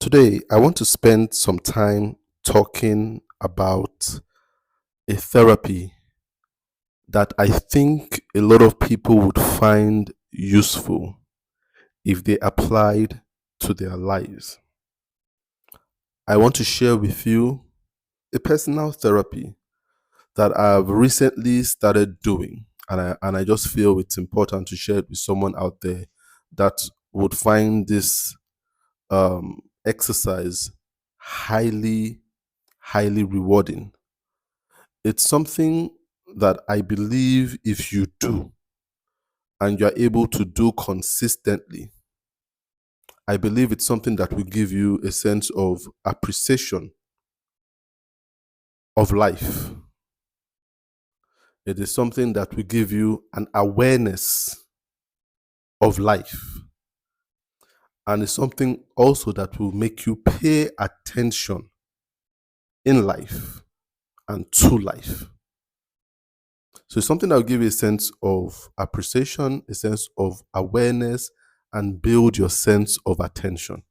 Today, I want to spend some time talking about a therapy that I think a lot of people would find useful if they applied to their lives. I want to share with you a personal therapy that I've recently started doing, and I just feel it's important to share it with someone out there that would find this exercise highly, highly rewarding. It's something that I believe if you do and you're able to do consistently, I believe it's something that will give you a sense of appreciation of life. It is something that will give you an awareness of life. And it's something also that will make you pay attention in life and to life. So it's something that will give you a sense of appreciation, a sense of awareness, and build your sense of attention.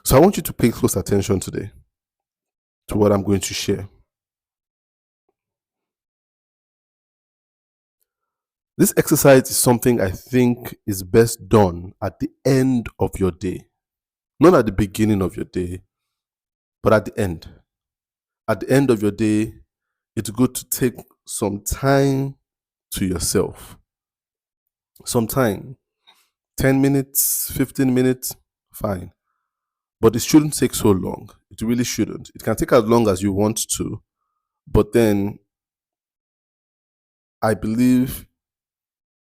So I want you to pay close attention today to what I'm going to share. This exercise is something I think is best done at the end of your day. Not at the beginning of your day, but at the end. At the end of your day, it's good to take some time to yourself. Some time. 10 minutes, 15 minutes, fine. But it shouldn't take so long. It really shouldn't. It can take as long as you want to. But then I believe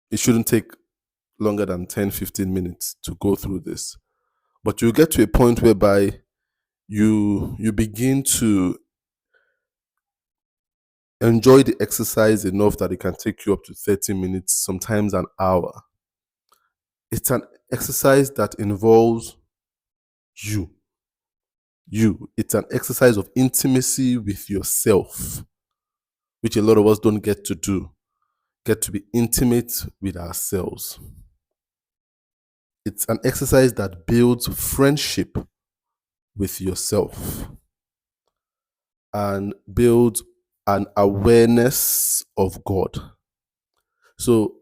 it shouldn't take longer than 10, 15 minutes to go through this. But you get to a point whereby you begin to enjoy the exercise enough that it can take you up to 30 minutes, sometimes an hour. It's an exercise that involves you. It's an exercise of intimacy with yourself, which a lot of us don't get to do. Get to be intimate with ourselves. It's an exercise that builds friendship with yourself and builds an awareness of God. So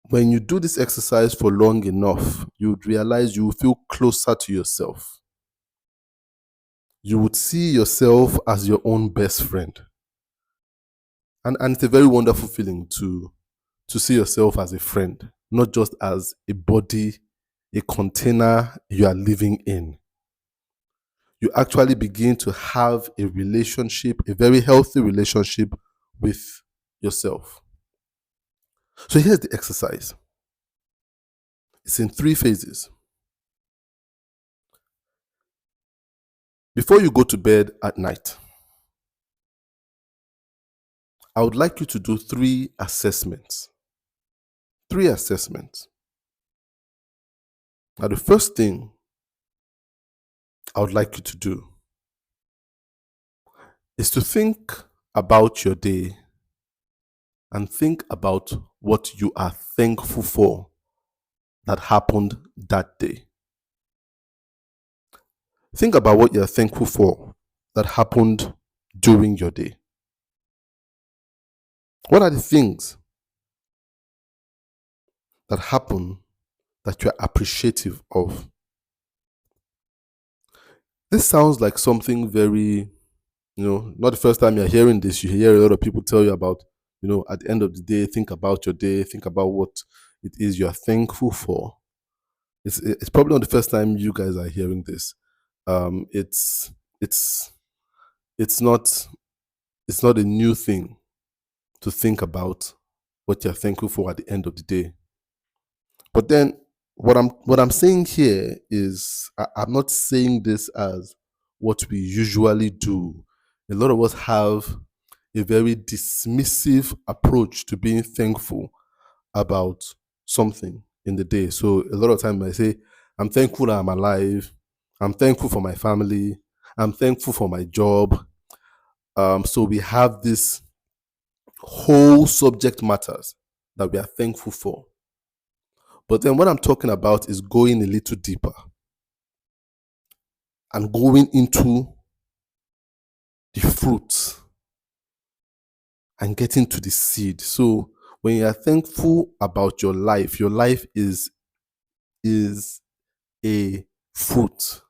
when you do this exercise for long enough, you would realize you will feel closer to yourself. You would see yourself as your own best friend. And it's a very wonderful feeling to see yourself as a friend, not just as a body, a container you are living in. You actually begin to have a relationship, a very healthy relationship with yourself. So here's the exercise. It's in 3 phases. Before you go to bed at night, I would like you to do 3 assessments. 3 assessments. Now, the first thing I would like you to do is to think about your day and think about what you are thankful for that happened that day. Think about what you're thankful for that happened during your day. What are the things that happen that you're appreciative of? This sounds like something very, not the first time you're hearing this. You hear a lot of people tell you about, at the end of the day, think about your day, think about what it is you're thankful for. It's probably not the first time you guys are hearing this. It's not a new thing to think about what you're thankful for at the end of the day. But then what I'm saying here is I'm not saying this as what we usually do. A lot of us have a very dismissive approach to being thankful about something in the day. So a lot of times I say, I'm thankful that I'm alive. I'm thankful for my family. I'm thankful for my job. So we have this whole subject matters that we are thankful for. But then what I'm talking about is going a little deeper and going into the fruits and getting to the seed. So when you are thankful about your life is a fruit.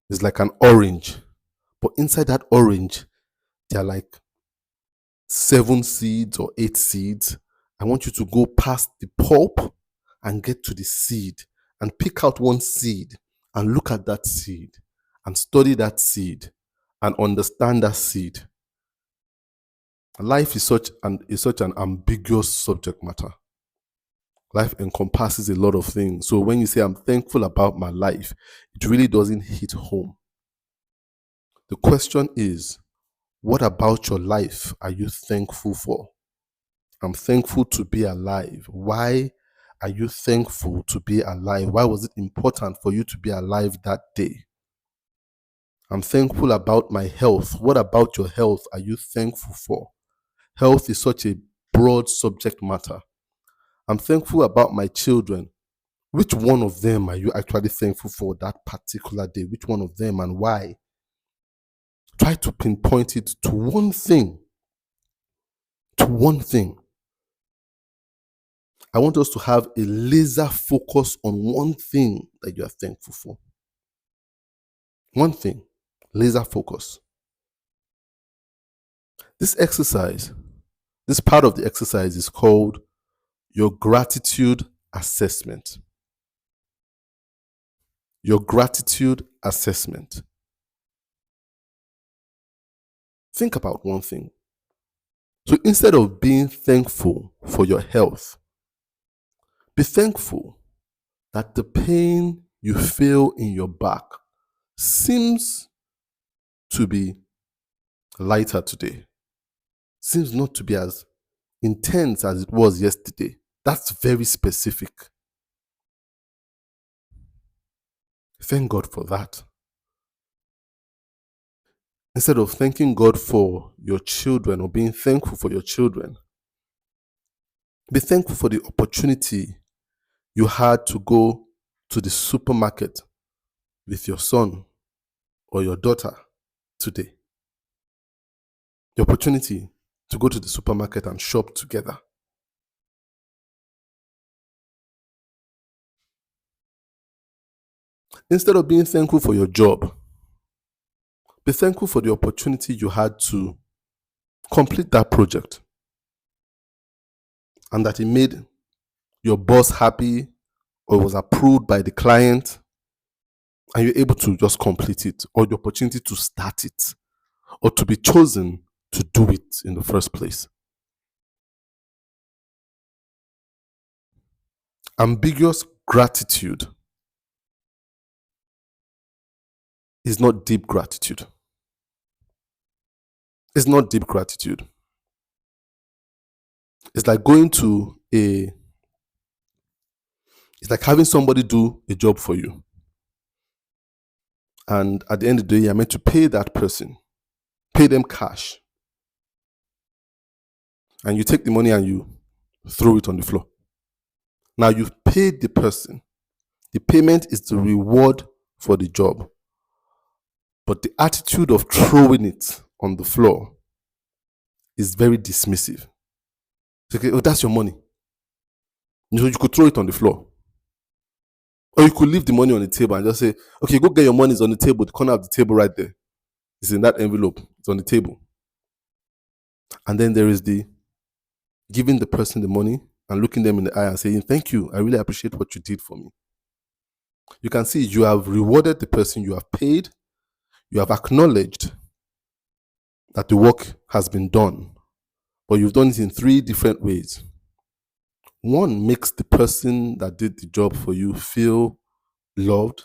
It's like an orange. But inside that orange, there are like 7 seeds or 8 seeds. I want you to go past the pulp and get to the seed and pick out one seed and look at that seed and study that seed and understand that seed. Life is such an ambiguous subject matter. Life encompasses a lot of things. So when you say I'm thankful about my life, it really doesn't hit home. The question is, what about your life are you thankful for? I'm thankful to be alive. Why are you thankful to be alive? Why was it important for you to be alive that day? I'm thankful about my health. What about your health are you thankful for? Health is such a broad subject matter. I'm thankful about my children. Which one of them are you actually thankful for that particular day? Which one of them and why? Try to pinpoint it to one thing. To one thing. I want us to have a laser focus on one thing that you are thankful for. One thing. Laser focus. This exercise, this part of the exercise is called your gratitude assessment. Your gratitude assessment. Think about one thing. So instead of being thankful for your health, be thankful that the pain you feel in your back seems to be lighter today. Seems not to be as intense as it was yesterday. That's very specific. Thank God for that. Instead of thanking God for your children or being thankful for your children, be thankful for the opportunity you had to go to the supermarket with your son or your daughter today. The opportunity to go to the supermarket and shop together. Instead of being thankful for your job, be thankful for the opportunity you had to complete that project and that it made your boss happy or was approved by the client and you're able to just complete it, or the opportunity to start it or to be chosen to do it in the first place. Ambiguous gratitude is not deep gratitude. It's not deep gratitude. It's like it's like having somebody do a job for you. And at the end of the day, you're meant to pay that person, pay them cash. And you take the money and you throw it on the floor. Now you've paid the person. The payment is the reward for the job. But the attitude of throwing it on the floor is very dismissive. It's okay, oh, that's your money. You could throw it on the floor. Or you could leave the money on the table and just say, okay, go get your money. It's on the table, the corner of the table right there. It's in that envelope. It's on the table. And then there is the giving the person the money and looking them in the eye and saying, thank you. I really appreciate what you did for me. You can see you have rewarded the person, you have paid, you have acknowledged that the work has been done, but you've done it in 3 different ways. One makes the person that did the job for you feel loved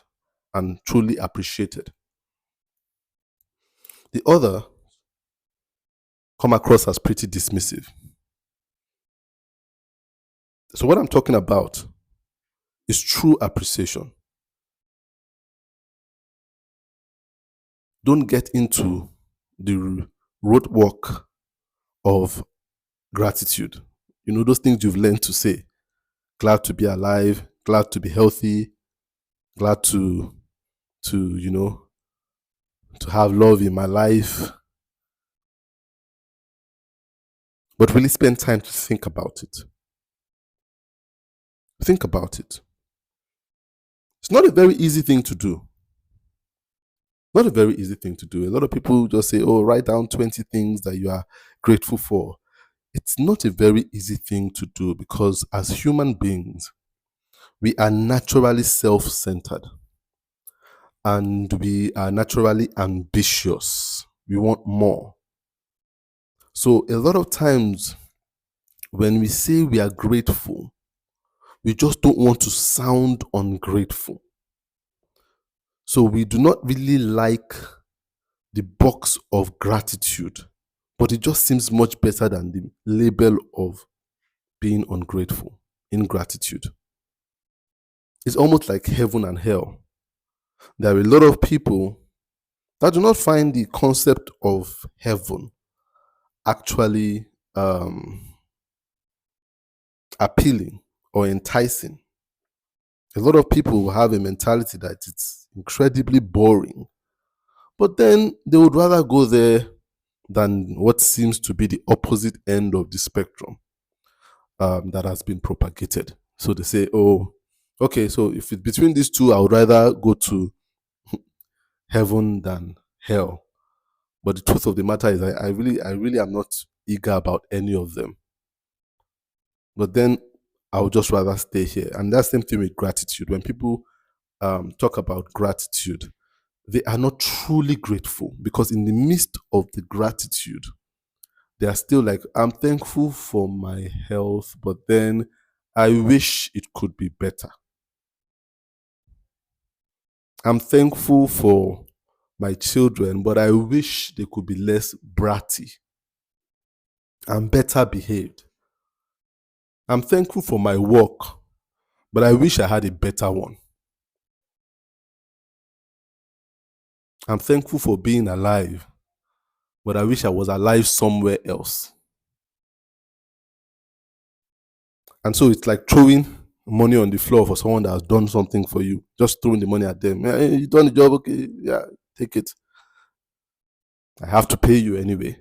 and truly appreciated. The other come across as pretty dismissive. So what I'm talking about is true appreciation. Don't get into the roadwork of gratitude. You know, those things you've learned to say. glad to be alive, glad to be healthy, glad to to have love in my life. But really spend time to think about it. Think about it. It's not a very easy thing to do. Not a very easy thing to do. A lot of people just say, oh, write down 20 things that you are grateful for. It's not a very easy thing to do because as human beings, we are naturally self centered and we are naturally ambitious. We want more. So, a lot of times when we say we are grateful, we just don't want to sound ungrateful. So, we do not really like the box of gratitude, but it just seems much better than the label of being ungrateful, ingratitude. It's almost like heaven and hell. There are a lot of people that do not find the concept of heaven actually appealing or enticing. A lot of people have a mentality that it's incredibly boring, but then they would rather go there than what seems to be the opposite end of the spectrum that has been propagated. So they say, oh, okay, so if it's between these two, I would rather go to heaven than hell. But the truth of the matter is, I really am not eager about any of them. But then I would just rather stay here. And that's the same thing with gratitude. When people talk about gratitude, they are not truly grateful because in the midst of the gratitude, they are still like, I'm thankful for my health, but then I wish it could be better. I'm thankful for my children, but I wish they could be less bratty and better behaved. I'm thankful for my work, but I wish I had a better one. I'm thankful for being alive, but I wish I was alive somewhere else. And so it's like throwing money on the floor for someone that has done something for you, just throwing the money at them. Yeah, you done the job, okay, yeah, take it. I have to pay you anyway.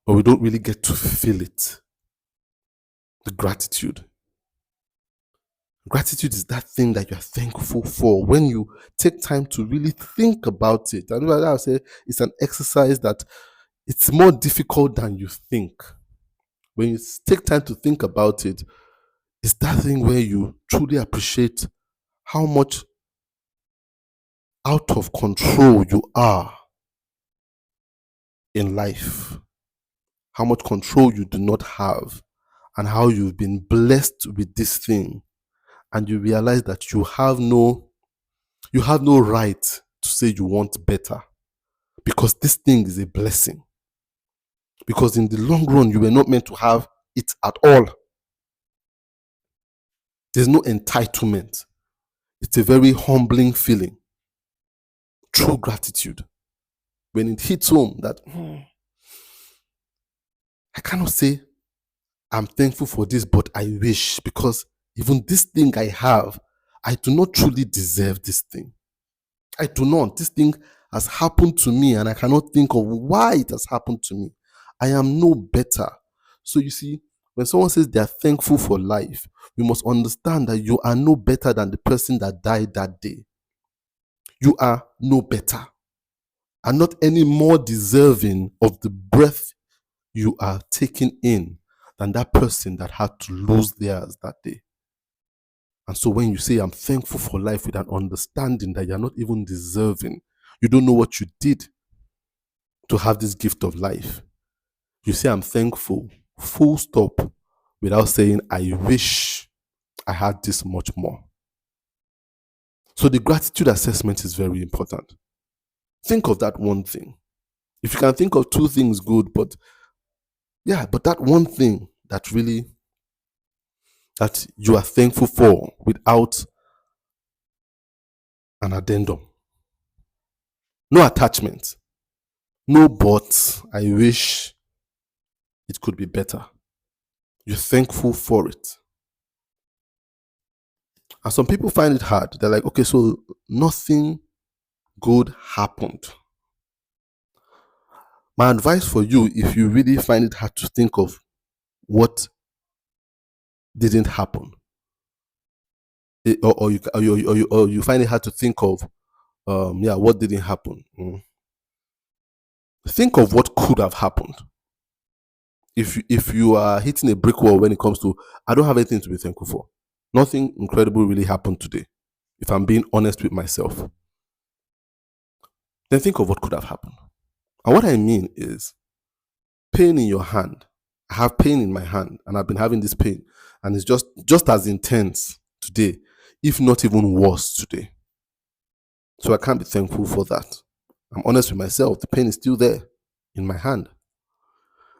But we don't really get to feel it. The gratitude. Gratitude is that thing that you're thankful for when you take time to really think about it. And I would say it's an exercise that it's more difficult than you think. When you take time to think about it, it's that thing where you truly appreciate how much out of control you are in life, how much control you do not have, and how you've been blessed with this thing. And you realize that you have no right to say you want better because this thing is a blessing. Because in the long run, you were not meant to have it at all. There's no entitlement. It's a very humbling feeling. True gratitude. When it hits home that I cannot say I'm thankful for this, but I wish, because even this thing I have, I do not truly deserve this thing. I do not. This thing has happened to me and I cannot think of why it has happened to me. I am no better. So you see, when someone says they are thankful for life, we must understand that you are no better than the person that died that day. You are no better and not any more deserving of the breath you are taking in than that person that had to lose theirs that day. And so when you say, I'm thankful for life with an understanding that you're not even deserving, you don't know what you did to have this gift of life. You say, I'm thankful, full stop, without saying, I wish I had this much more. So the gratitude assessment is very important. Think of that one thing. If you can think of two things, good, but that one thing that really, that you are thankful for without an addendum. No attachment. No but, I wish it could be better. You're thankful for it. And some people find it hard. They're like, okay, so nothing good happened. My advice for you, if you really find it hard to think of what didn't happen, or you find it hard to think of, what didn't happen. Think of what could have happened. If you are hitting a brick wall when it comes to, I don't have anything to be thankful for. Nothing incredible really happened today. If I'm being honest with myself, then think of what could have happened. And what I mean is pain in your hand. I have pain in my hand, and I've been having this pain, and it's just as intense today, if not even worse today. So I can't be thankful for that. I'm honest with myself. The pain is still there in my hand.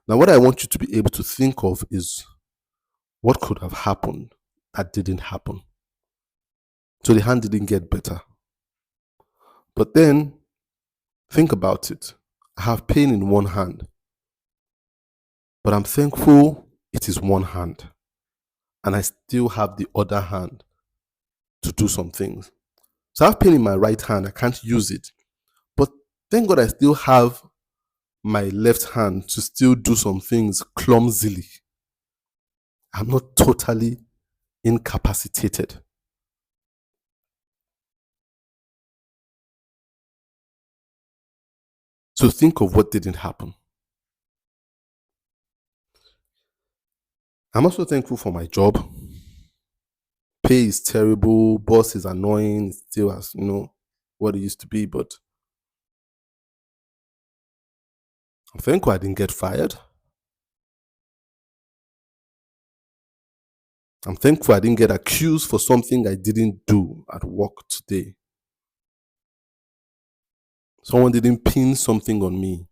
Now, what I want you to be able to think of is what could have happened that didn't happen. So the hand didn't get better. But then think about it. I have pain in one hand, but I'm thankful it is one hand, and I still have the other hand to do some things. So I have pain in my right hand. I can't use it. But thank God I still have my left hand to still do some things clumsily. I'm not totally incapacitated. So think of what didn't happen. I'm also thankful for my job. Pay is terrible. Boss is annoying. It's still as, what it used to be. But I'm thankful I didn't get fired. I'm thankful I didn't get accused for something I didn't do at work today. Someone didn't pin something on me.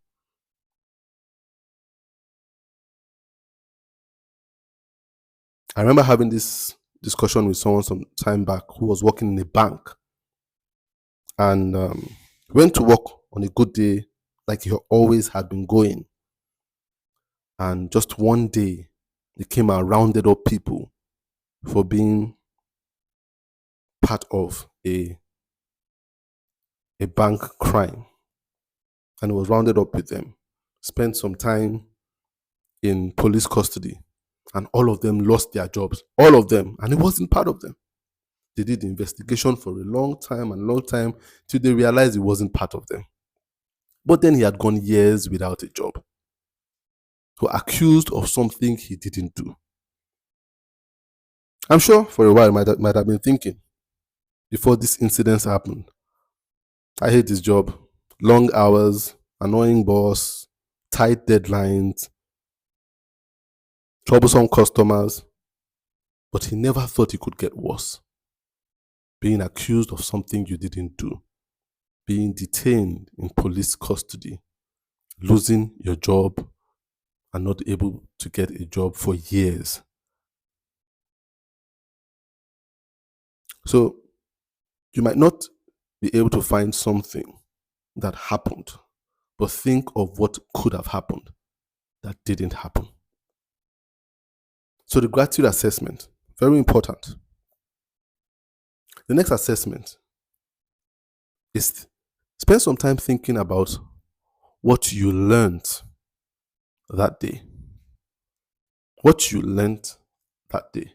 I remember having this discussion with someone some time back who was working in a bank, and went to work on a good day like he always had been going. And just one day, they came and rounded up people for being part of a bank crime. And it was rounded up with them, spent some time in police custody, and all of them lost their jobs. All of them. And it wasn't part of them. They did the investigation for a long time till they realized it wasn't part of them. But then he had gone years without a job. So accused of something he didn't do. I'm sure for a while might have been thinking, before this incident happened, I hate this job. Long hours, annoying boss, tight deadlines, troublesome customers. But he never thought it could get worse. Being accused of something you didn't do. Being detained in police custody. Losing your job and not able to get a job for years. So you might not be able to find something that happened, but think of what could have happened that didn't happen. So the gratitude assessment, very important. The next assessment is spend some time thinking about what you learned that day. What you learned that day.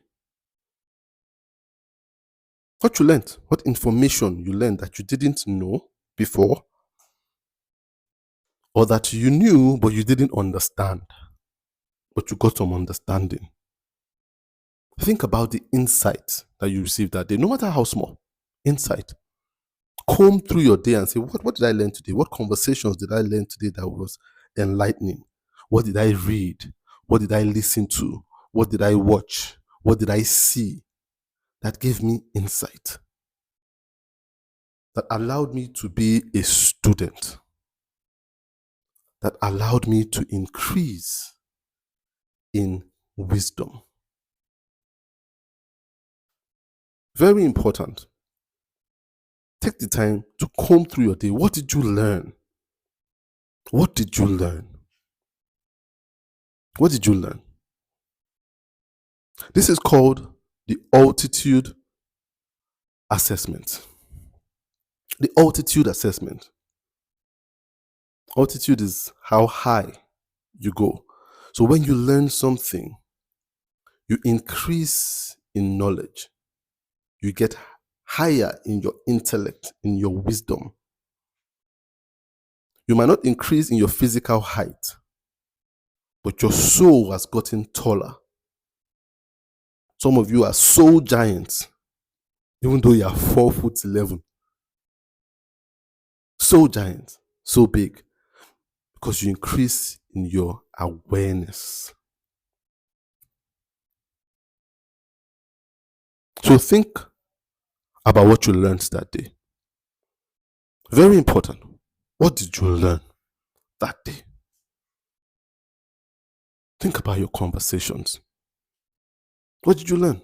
What you learned, what information you learned that you didn't know before, or that you knew but you didn't understand, but you got some understanding. Think about the insight that you received that day, no matter how small. Insight. Comb through your day and say, what did I learn today? What conversations did I learn today that was enlightening? What did I read? What did I listen to? What did I watch? What did I see that gave me insight? That allowed me to be a student. That allowed me to increase in wisdom. Very important. Take the time to comb through your day. What did you learn? What did you learn? What did you learn? This is called the altitude assessment. The altitude assessment. Altitude is how high you go. So when you learn something, you increase in knowledge. You get higher in your intellect, in your wisdom. You might not increase in your physical height, but your soul has gotten taller. Some of you are soul giants, even though you are 4'11". Soul giant, so big, because you increase in your awareness. So think about what you learned that day. Very important. What did you learn that day? Think about your conversations. What did you learn?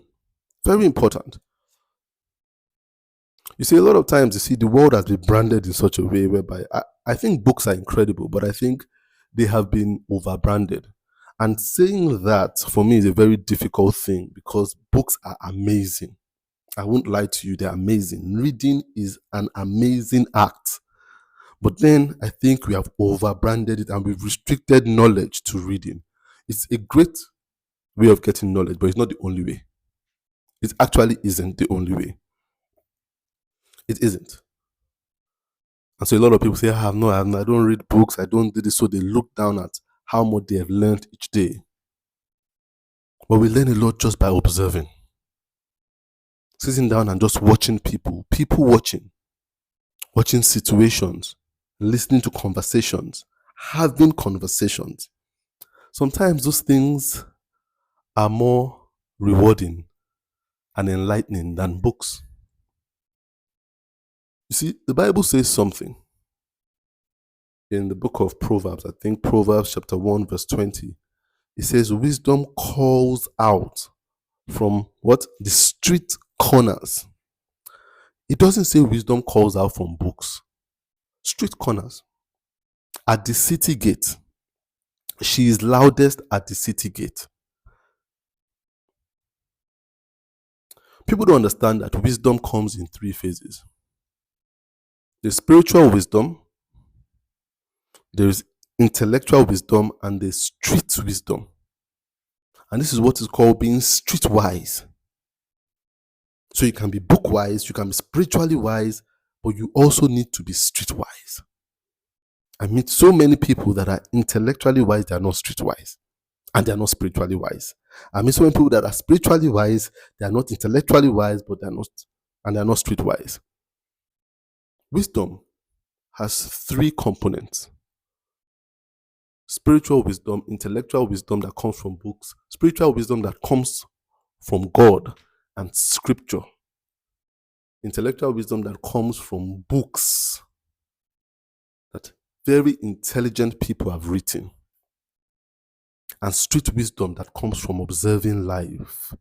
Very important. You see, a lot of times, the world has been branded in such a way whereby I think books are incredible, but I think they have been over-branded. And saying that, for me, is a very difficult thing because books are amazing. I won't lie to you, they're amazing. Reading is an amazing act. But then I think we have over-branded it and we've restricted knowledge to reading. It's a great way of getting knowledge, but it's not the only way. It actually isn't the only way. It isn't. And so a lot of people say, I don't read books, I don't do this. So they look down at how much they have learned each day. But we learn a lot just by observing. Sitting down and just watching people watching situations, listening to conversations, having conversations. Sometimes those things are more rewarding and enlightening than books. You see, the Bible says something in the book of Proverbs. I think Proverbs chapter 1 verse 20. It says, wisdom calls out from what? The street corners. It doesn't say wisdom calls out from books. Street corners. At the city gate. She is loudest at the city gate. People don't understand that wisdom comes in 3 phases. There's spiritual wisdom, there's intellectual wisdom, and there's street wisdom. And this is what is called being streetwise. So you can be book wise, you can be spiritually wise, but you also need to be streetwise. I meet so many people that are intellectually wise, they are not streetwise. And they are not spiritually wise. I meet so many people that are spiritually wise, they are not intellectually wise, but they are not streetwise. Wisdom has 3 components. Spiritual wisdom, intellectual wisdom that comes from books, spiritual wisdom that comes from God and scripture. Intellectual wisdom that comes from books that very intelligent people have written. And street wisdom that comes from observing life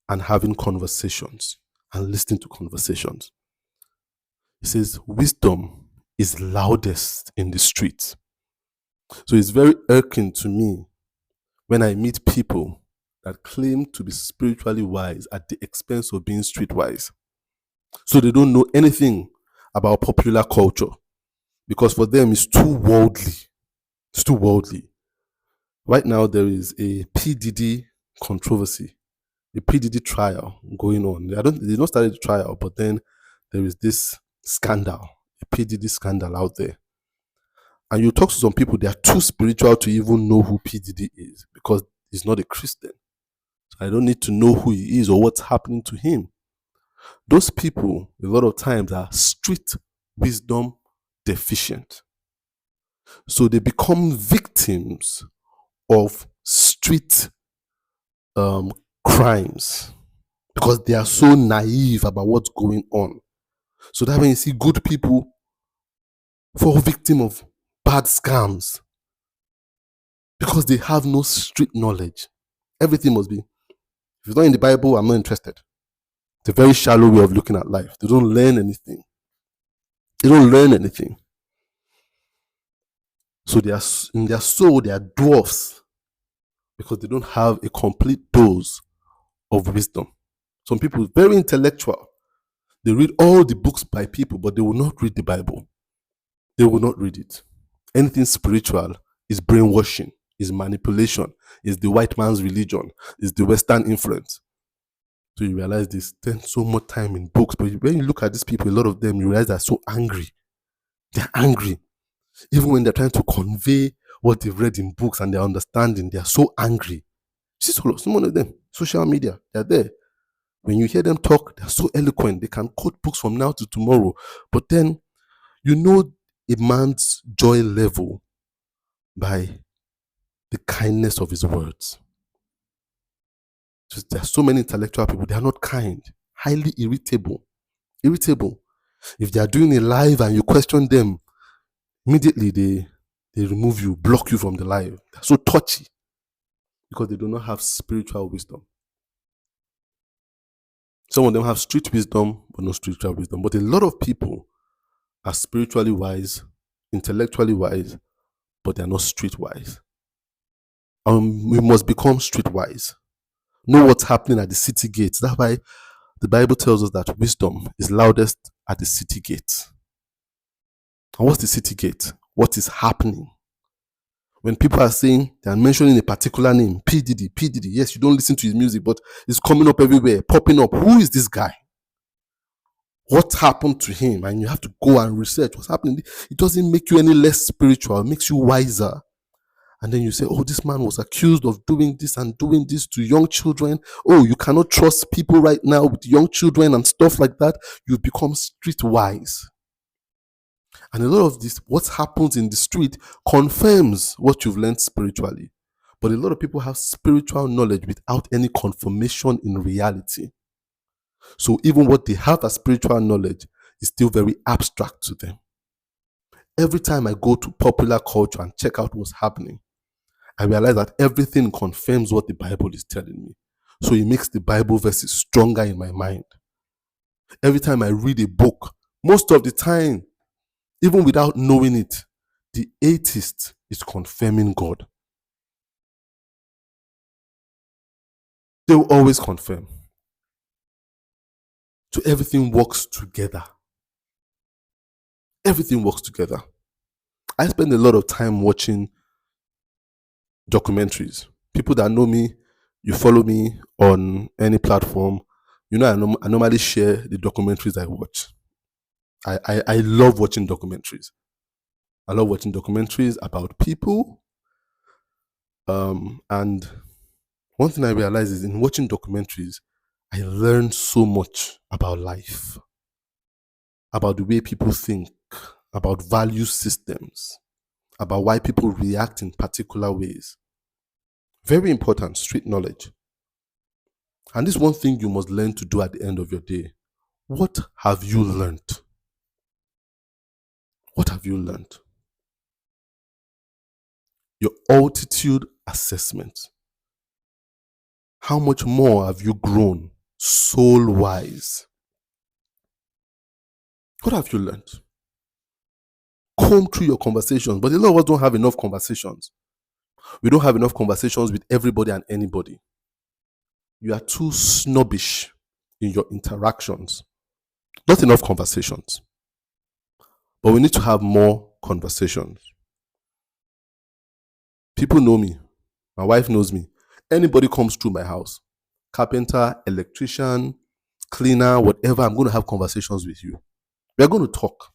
and having conversations and listening to conversations. It says wisdom is loudest in the street. So it's very irking to me when I meet people that claim to be spiritually wise at the expense of being streetwise. So they don't know anything about popular culture because for them it's too worldly. It's too worldly. Right now there is a PDD controversy, a PDD trial going on. They not started the trial, but then there is this scandal, a PDD scandal out there. And you talk to some people, they are too spiritual to even know who PDD is because he's not a Christian. So I don't need to know who he is or what's happening to him. Those people, a lot of times, are street wisdom deficient. So they become victims of street crimes because they are so naive about what's going on. So that when you see good people fall victim of bad scams because they have no street knowledge. Everything must be, if it's not in the Bible, I'm not interested. It's a very shallow way of looking at life. They don't learn anything. So they are, in their soul, they are dwarfs because they don't have a complete dose of wisdom. Some people very intellectual, They read all the books by people, but they will not read the Bible. They will not read it. Anything spiritual is brainwashing, is manipulation, is the white man's religion, is the Western influence. So you realize they spend so much time in books, but when you look at these people, a lot of them, you realize they're so angry. They're angry. Even when they're trying to convey what they've read in books and their understanding, they're so angry. See, some of them, social media, they're there. When you hear them talk, they're so eloquent. They can quote books from now to tomorrow. But then, you know a man's joy level by the kindness of his words. Just, there are so many intellectual people, they are not kind, highly irritable. If they are doing a live and you question them, immediately they remove you, block you from the live. They're so touchy because they do not have spiritual wisdom. Some of them have street wisdom, but no spiritual wisdom. But a lot of people are spiritually wise, intellectually wise, but they are not street wise. We must become street wise. Know what's happening at the city gates. That's why the Bible tells us that wisdom is loudest at the city gate. And what's the city gate? What is happening? When people are saying, they are mentioning a particular name, P. Diddy, yes, you don't listen to his music, but it's coming up everywhere, popping up. Who is this guy? What happened to him? And you have to go and research what's happening. It doesn't make you any less spiritual, it makes you wiser. And then you say, oh, this man was accused of doing this and doing this to young children. Oh, you cannot trust people right now with young children and stuff like that. You become streetwise. And a lot of this, what happens in the street confirms what you've learned spiritually. But a lot of people have spiritual knowledge without any confirmation in reality. So even what they have as spiritual knowledge is still very abstract to them. Every time I go to popular culture and check out what's happening, I realize that everything confirms what the Bible is telling me. So it makes the Bible verses stronger in my mind. Every time I read a book, most of the time, even without knowing it, the atheist is confirming God. They will always confirm. So everything works together. Everything works together. I spend a lot of time watching documentaries. People that know me, you follow me on any platform, you know I normally share the documentaries I watch. I love watching documentaries. I love watching documentaries about people. And one thing I realize is in watching documentaries, I learn so much about life, about the way people think, about value systems, about why people react in particular ways. Very important, street knowledge. And this is one thing you must learn to do at the end of your day. What have you learned? What have you learned? Your altitude assessment. How much more have you grown soul-wise? What have you learned? Comb through your conversations. But a lot of us don't have enough conversations. We don't have enough conversations with everybody and anybody. You are too snobbish in your interactions. Not enough conversations. But we need to have more conversations. People know me. My wife knows me. Anybody comes through my house, carpenter, electrician, cleaner, whatever, I'm going to have conversations with you. We are going to talk.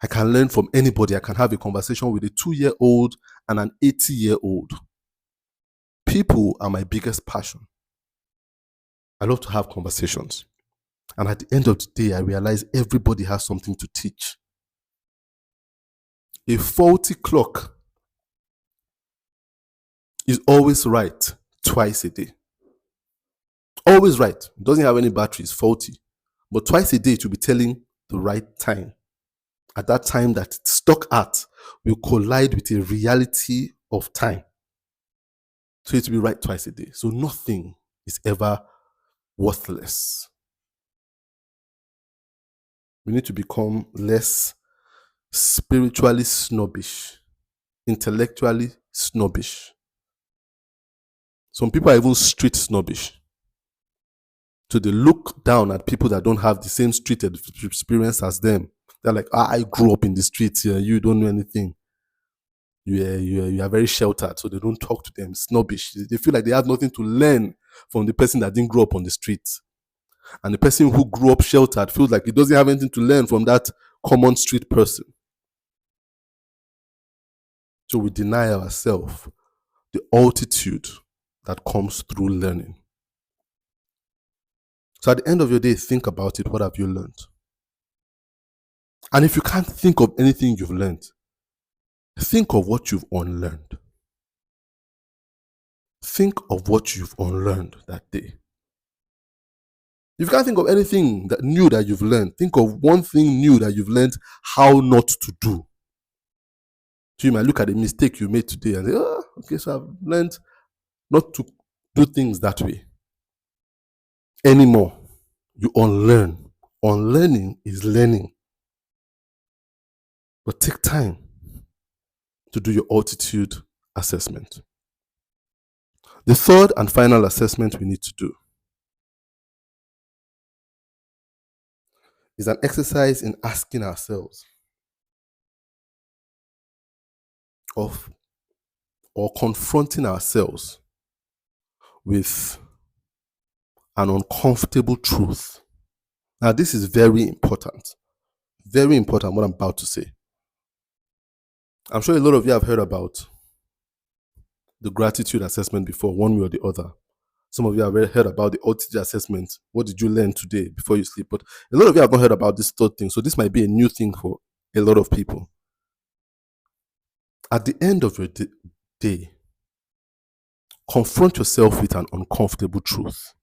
I can learn from anybody. I can have a conversation with a 2-year-old and an 80-year-old. People are my biggest passion. I love to have conversations. And at the end of the day, I realize everybody has something to teach. A faulty clock is always right twice a day. Always right. It doesn't have any batteries, faulty. But twice a day, it will be telling the right time. At that time that it's stuck at will collide with a reality of time. So it will be right twice a day. So nothing is ever worthless. We need to become less spiritually snobbish, intellectually snobbish. Some people are even street snobbish. So they look down at people that don't have the same street experience as them. They're like, I grew up in the streets here. You don't know anything. You are very sheltered. So they don't talk to them. Snobbish. They feel like they have nothing to learn from the person that didn't grow up on the streets. And the person who grew up sheltered feels like he doesn't have anything to learn from that common street person. So we deny ourselves the altitude that comes through learning. So at the end of your day, think about it. What have you learned? And if you can't think of anything you've learned, think of what you've unlearned. Think of what you've unlearned that day. If you can't think of anything new that you've learned, think of one thing new that you've learned how not to do. So you might look at the mistake you made today and say, okay, so I've learned not to do things that way anymore. You unlearn. Unlearning is learning. But take time to do your altitude assessment. The third and final assessment we need to do is an exercise in asking ourselves or confronting ourselves with an uncomfortable truth. Now, this is very important. Very important, what I'm about to say. I'm sure a lot of you have heard about the gratitude assessment before, one way or the other. Some of you have heard about the altitude assessment. What did you learn today before you sleep? But a lot of you have not heard about this third thing. So this might be a new thing for a lot of people. At the end of your day, confront yourself with an uncomfortable truth.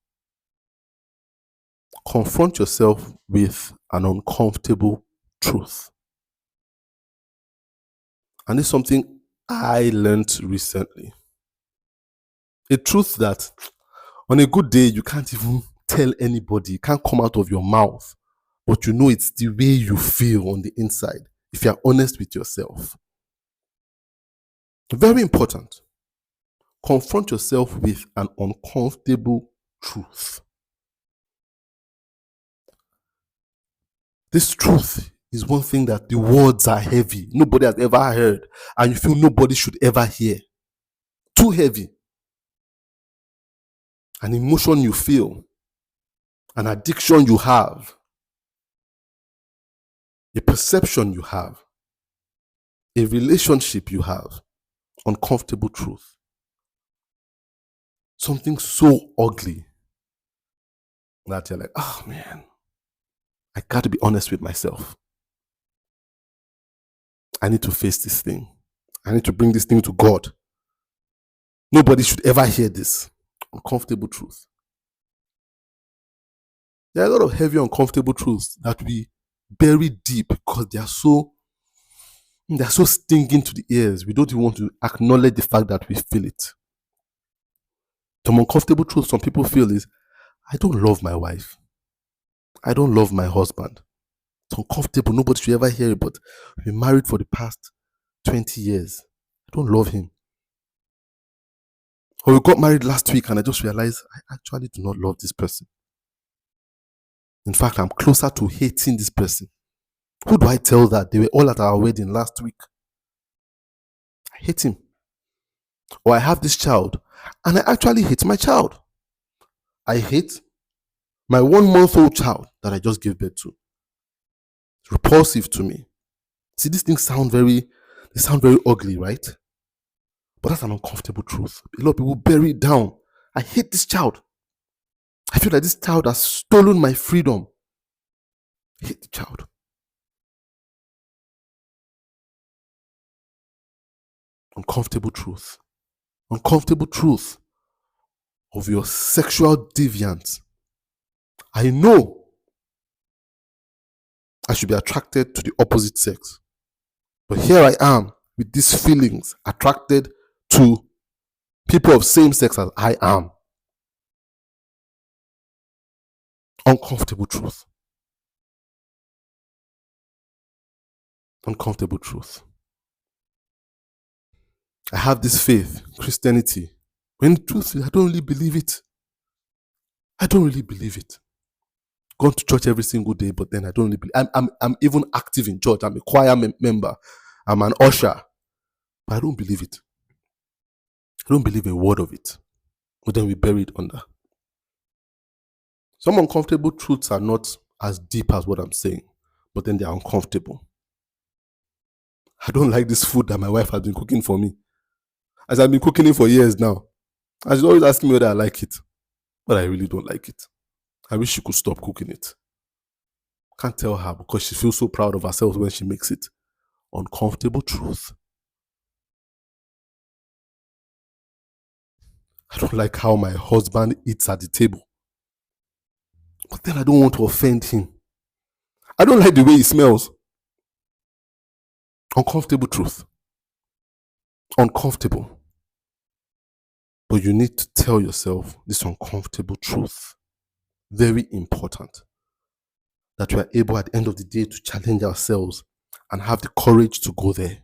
Confront yourself with an uncomfortable truth. And this is something I learned recently. A truth that on a good day, you can't even tell anybody. It can't come out of your mouth. But you know it's the way you feel on the inside if you're honest with yourself. Very important. Confront yourself with an uncomfortable truth. This truth is one thing that the words are heavy. Nobody has ever heard. And you feel nobody should ever hear. Too heavy. An emotion you feel. An addiction you have. A perception you have. A relationship you have. Uncomfortable truth. Something so ugly that you're like, oh man, I got to be honest with myself. I need to face this thing. I need to bring this thing to God. Nobody should ever hear this. Uncomfortable truth. There are a lot of heavy, uncomfortable truths that we bury deep because they are so stinging to the ears. We don't even want to acknowledge the fact that we feel it. Some uncomfortable truths some people feel is, I don't love my wife. I don't love my husband. It's uncomfortable. Nobody should ever hear it, but we've been married for the past 20 years. I don't love him. Or we got married last week and I just realized I actually do not love this person. In fact, I'm closer to hating this person. Who do I tell that? They were all at our wedding last week. I hate him. Or I have this child and I actually hate my child. I hate my 1-month-old child that I just gave birth to. It's repulsive to me. See, these things sound very ugly, right? But that's an uncomfortable truth. A lot of people bury it down. I hate this child. I feel like this child has stolen my freedom. I hate the child. Uncomfortable truth. Uncomfortable truth of your sexual deviance. I know I should be attracted to the opposite sex. But here I am with these feelings attracted to people of same sex as I am. Uncomfortable truth. Uncomfortable truth. I have this faith, Christianity. When the truth is, I don't really believe it. I don't really believe it. Gone to church every single day, but then I don't really believe. I'm even active in church. I'm a choir member. I'm an usher. But I don't believe it. I don't believe a word of it. But then we bury it under. Some uncomfortable truths are not as deep as what I'm saying, but then they're uncomfortable. I don't like this food that my wife has been cooking for me. As I've been cooking it for years now. And she's always asking me whether I like it. But I really don't like it. I wish she could stop cooking it. Can't tell her because she feels so proud of herself when she makes it. Uncomfortable truth. I don't like how my husband eats at the table. But then I don't want to offend him. I don't like the way he smells. Uncomfortable truth. Uncomfortable. But you need to tell yourself this uncomfortable truth. Very important. That we are able at the end of the day to challenge ourselves and have the courage to go there.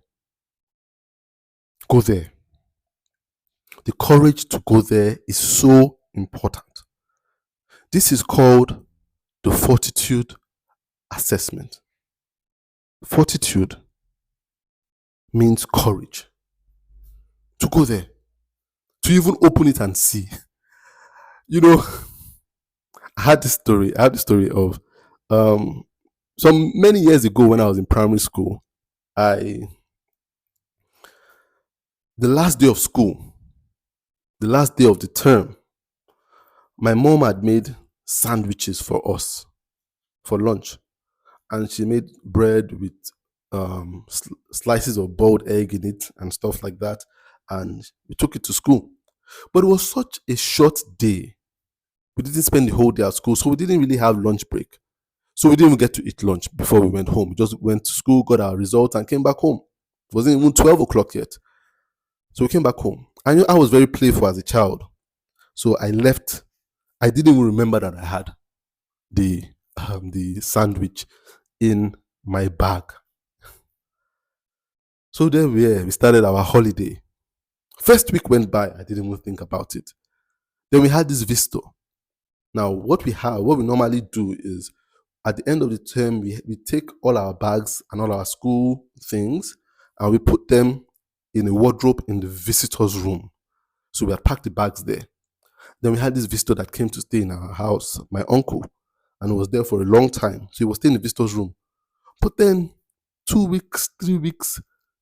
Go there. The courage to go there is so important. This is called the fortitude assessment. Fortitude means courage. To go there. To even open it and see. You know, I had the story of some many years ago when I was in primary school. The last day of school, the last day of the term, my mom had made sandwiches for us for lunch. And she made bread with slices of boiled egg in it and stuff like that. And we took it to school. But it was such a short day. We didn't spend the whole day at school, so we didn't really have lunch break. So we didn't even get to eat lunch before we went home. We just went to school, got our results, and came back home. It wasn't even 12 o'clock yet. So we came back home. I knew I was very playful as a child. So I left. I didn't even remember that I had the sandwich in my bag. So there we started our holiday. First week went by, I didn't even think about it. Then we had this visitor. Now, what we normally do is at the end of the term, we take all our bags and all our school things and we put them in a wardrobe in the visitor's room. So we had packed the bags there. Then we had this visitor that came to stay in our house, my uncle, and was there for a long time. So he was staying in the visitor's room. But then 2 weeks, 3 weeks,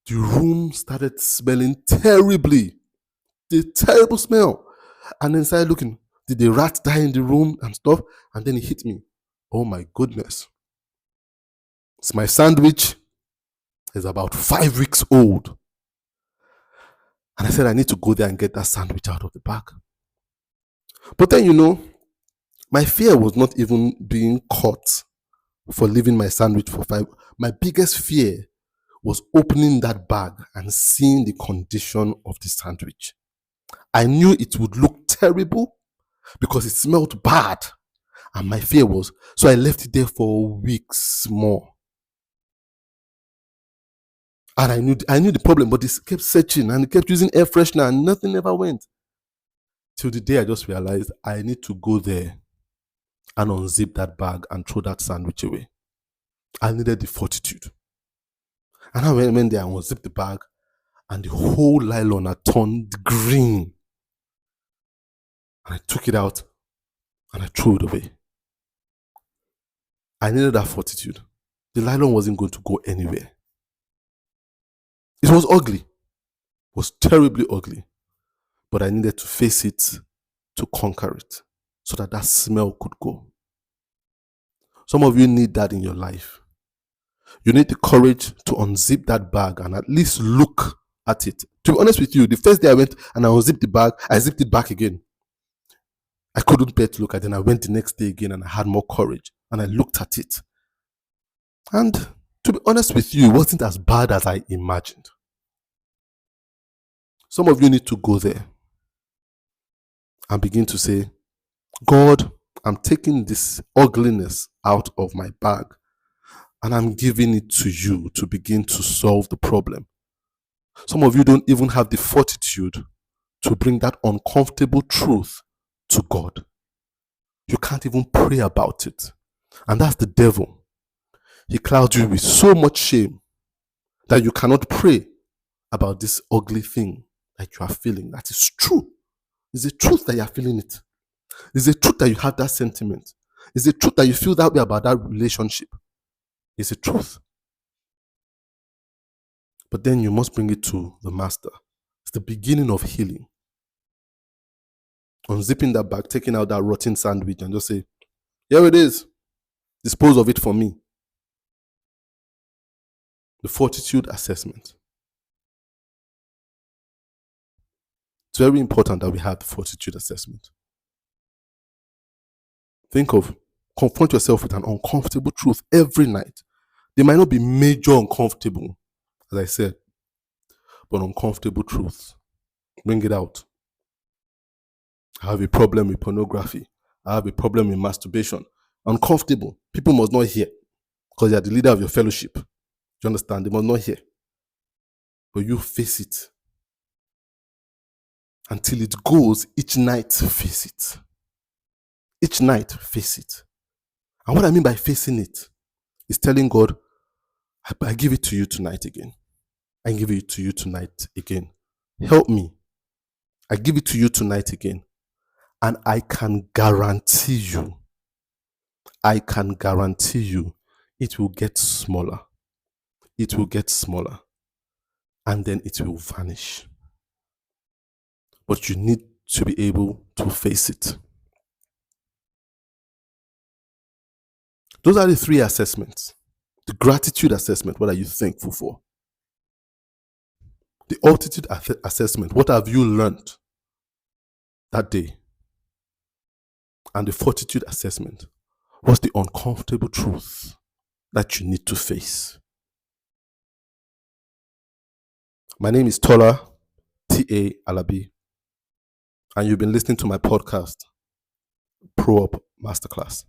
the room started smelling terribly. The terrible smell. And then started looking, did the rat die in the room and stuff? And then it hit me. Oh my goodness. It's my sandwich is about 5 weeks old. And I said, I need to go there and get that sandwich out of the bag. But then, my fear was not even being caught for leaving my sandwich for 5. My biggest fear was opening that bag and seeing the condition of the sandwich. I knew it would look terrible because it smelled bad. And my fear was, so I left it there for weeks more. And I knew the problem, but it kept searching and it kept using air freshener and nothing ever went. Till the day I just realized I need to go there and unzip that bag and throw that sandwich away. I needed the fortitude. And I went there and unzipped the bag and the whole nylon had turned green. And I took it out and I threw it away. I needed that fortitude. The nylon wasn't going to go anywhere. It was ugly. It was terribly ugly. But I needed to face it to conquer it so that smell could go. Some of you need that in your life. You need the courage to unzip that bag and at least look at it. To be honest with you, the first day I went and I unzipped the bag, I zipped it back again. I couldn't bear to look at it. And I went the next day again and I had more courage and I looked at it. And to be honest with you, it wasn't as bad as I imagined. Some of you need to go there and begin to say, God, I'm taking this ugliness out of my bag and I'm giving it to you to begin to solve the problem. Some of you don't even have the fortitude to bring that uncomfortable truth to God. You can't even pray about it. And that's the devil. He clouds you with so much shame that you cannot pray about this ugly thing that you are feeling. That is true. It's the truth that you are feeling it. It's the truth that you have that sentiment. It's the truth that you feel that way about that relationship. It's the truth. But then you must bring it to the master. It's the beginning of healing. Unzipping that bag, taking out that rotten sandwich and just say, here it is. Dispose of it for me. The fortitude assessment. It's very important that we have the fortitude assessment. Confront yourself with an uncomfortable truth every night. They might not be major uncomfortable, as I said, but uncomfortable truths. Bring it out. I have a problem with pornography. I have a problem with masturbation. Uncomfortable. People must not hear because you are the leader of your fellowship. Do you understand? They must not hear. But you face it. Until it goes, each night face it. Each night face it. And what I mean by facing it is telling God, I give it to you tonight again. I give it to you tonight again. Help me. I give it to you tonight again. And I can guarantee you, it will get smaller. It will get smaller. And then it will vanish. But you need to be able to face it. Those are the 3 assessments. The gratitude assessment, what are you thankful for? The altitude assessment, what have you learned that day? And the fortitude assessment, what's the uncomfortable truth that you need to face? My name is Tola T.A. Alabi, and you've been listening to my podcast, ProUp Masterclass.